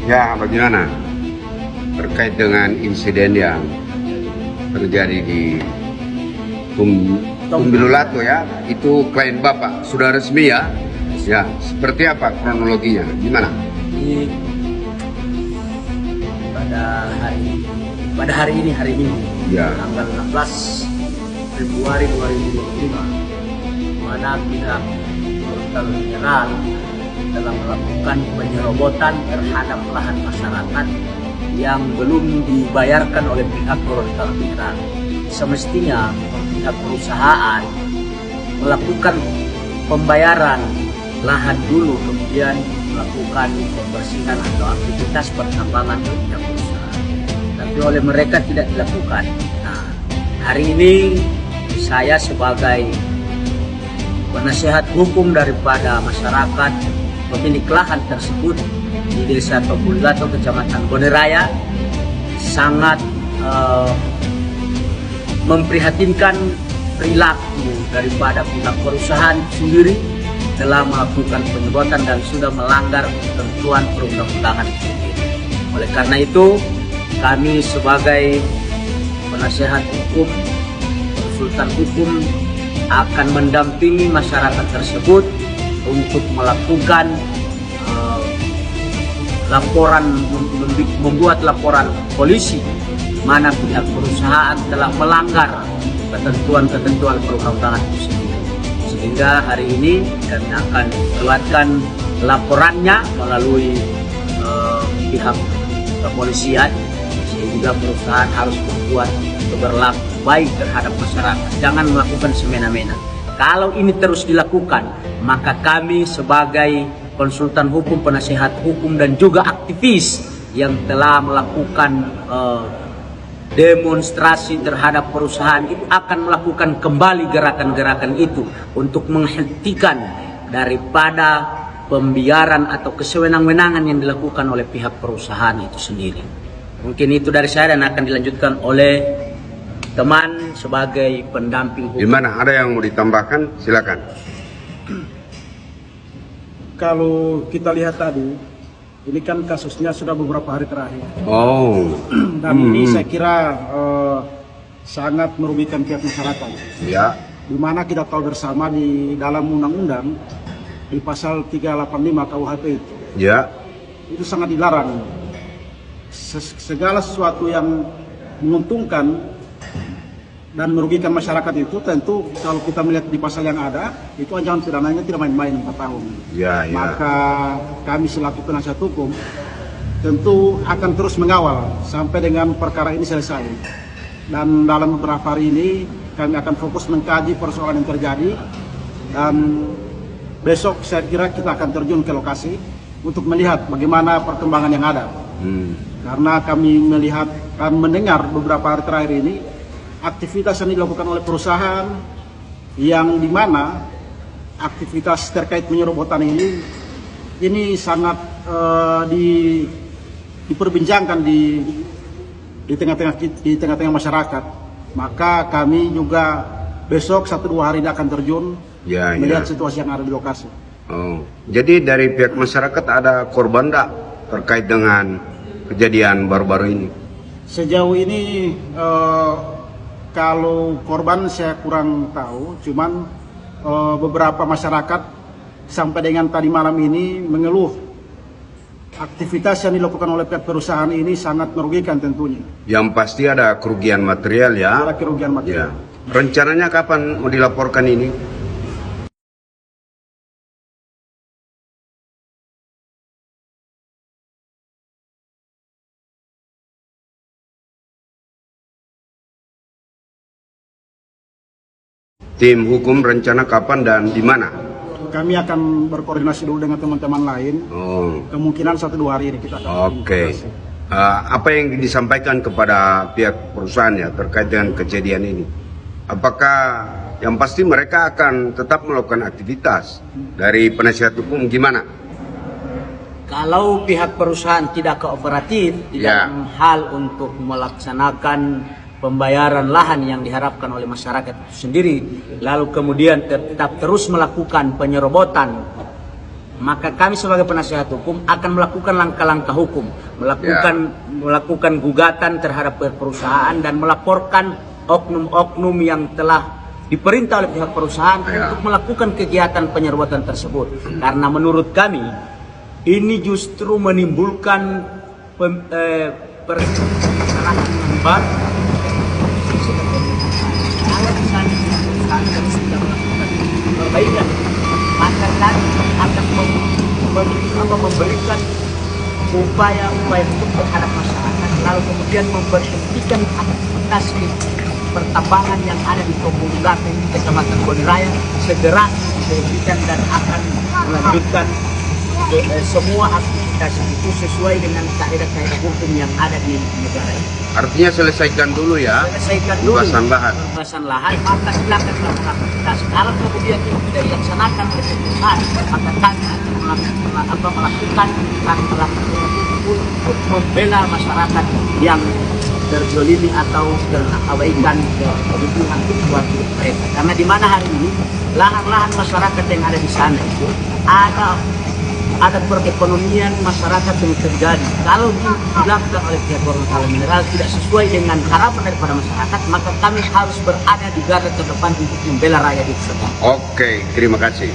Ya, bagaimana terkait dengan insiden yang terjadi di Tumbilulato ya? Itu klien Bapak sudah resmi ya? Ya, seperti apa kronologinya? Gimana? Jadi pada hari ini Ya. tanggal 16 Februari 2025, mana pihak Hotel Mineral dalam melakukan penyerobotan terhadap lahan masyarakat yang belum dibayarkan oleh pihak Hotel Mineral. Semestinya pihak perusahaan melakukan pembayaran lahan dulu, kemudian melakukan pembersihan atau aktivitas pertambangan di pihak perusahaan. Tapi oleh mereka tidak dilakukan. Nah, hari ini saya sebagai penasehat hukum daripada masyarakat pemilik lahan tersebut di Desa Tumbilulato, Kecamatan Boneraya, sangat memprihatinkan perilaku daripada pihak perusahaan sendiri telah melakukan penyerobotan dan sudah melanggar ketentuan perundang-undangan itu sendiri. Oleh karena itu, kami sebagai penasehat hukum, konsultan hukum akan mendampingi masyarakat tersebut untuk melakukan membuat laporan polisi mana pihak perusahaan telah melanggar ketentuan-ketentuan perundang-undangan itu sendiri. Sehingga hari ini kami akan keluarkan laporannya melalui pihak kepolisian, sehingga perusahaan harus membuat berlaku baik terhadap masyarakat. Jangan melakukan semena-mena. Kalau ini terus dilakukan, maka kami sebagai konsultan hukum, penasehat hukum, dan juga aktivis yang telah melakukan demonstrasi terhadap perusahaan itu akan melakukan kembali gerakan-gerakan itu untuk menghentikan daripada pembiaran atau kesewenang-wenangan yang dilakukan oleh pihak perusahaan itu sendiri. Mungkin itu dari saya dan akan dilanjutkan oleh teman sebagai pendamping hukum. Gimana? Ada yang mau ditambahkan? Silakan. Kalau kita lihat tadi, ini kan kasusnya sudah beberapa hari terakhir. Oh. Dan ini saya kira sangat merugikan pihak masyarakat. Ya. Di mana kita tahu bersama di dalam undang-undang di pasal 385 KUHP itu sangat dilarang. Segala sesuatu yang menguntungkan dan merugikan masyarakat itu tentu kalau kita melihat di pasal yang ada itu ancaman pidananya tidak main-main 4 tahun. Ya. Maka kami selaku penasihat hukum tentu akan terus mengawal sampai dengan perkara ini selesai. Dan dalam beberapa hari ini kami akan fokus mengkaji persoalan yang terjadi, dan besok saya kira kita akan terjun ke lokasi untuk melihat bagaimana perkembangan yang ada. Karena kami melihat dan mendengar beberapa hari terakhir ini aktivitas yang dilakukan oleh perusahaan yang dimana aktivitas terkait penyerobotan ini sangat diperbincangkan di tengah-tengah masyarakat. Maka kami juga besok 1-2 hari ini akan terjun melihat situasi yang ada di lokasi. Oh, jadi dari pihak masyarakat ada korban tak terkait dengan kejadian baru-baru ini? Sejauh ini kalau korban saya kurang tahu, cuman beberapa masyarakat sampai dengan tadi malam ini mengeluh aktivitas yang dilakukan oleh pihak perusahaan ini sangat merugikan tentunya. Yang pasti ada kerugian material ya. Ada kerugian material. Ya. Rencananya kapan mau dilaporkan ini? Tim hukum rencana kapan dan di mana? Kami akan berkoordinasi dulu dengan teman-teman lain. Kemungkinan 1-2 hari ini kita akan Oke. Apa yang disampaikan kepada pihak perusahaan ya terkait dengan kejadian ini? Apakah yang pasti mereka akan tetap melakukan aktivitas? Dari penasihat hukum gimana? Kalau pihak perusahaan tidak kooperatif di dalam hal untuk melaksanakan pembayaran lahan yang diharapkan oleh masyarakat itu sendiri, lalu kemudian tetap terus melakukan penyerobotan, maka kami sebagai penasihat hukum akan melakukan langkah-langkah hukum, melakukan gugatan terhadap perusahaan dan melaporkan oknum-oknum yang telah diperintah oleh pihak perusahaan untuk melakukan kegiatan penyerobotan tersebut. Karena menurut kami ini justru menimbulkan permasalahan yang baru. Kalau misalnya perusahaan sudah melakukan perbaikan, maka kami akan memberikan upaya hukum terhadap masyarakat, lalu kemudian memberhentikan aktivitas pertambangan yang ada di Kampung Gaten, Kecamatan Boniraya segera dihentikan dan akan melanjutkan semua aktivitas itu sesuai dengan kaidah-kaidah hukum yang ada di negara ini. Artinya selesaikan dulu ya. Selesaikan dulu pembebasan lahan. maka silakan melakukan aktivitas. Kalau kemudian itu tidak dilaksanakan oleh perusahaan, maka kami akan melakukan untuk membela masyarakat yang terzolimi atau terabaikan kebutuhan mereka. Karena di mana hari ini lahan-lahan masyarakat yang ada di sana itu ada perekonomian masyarakat yang terjadi. Kalau dilakukan oleh pihak Gorontalo Mineral tidak sesuai dengan harapan daripada masyarakat, maka kami harus berada di garda terdepan untuk membela rakyat itu. Oke, terima kasih.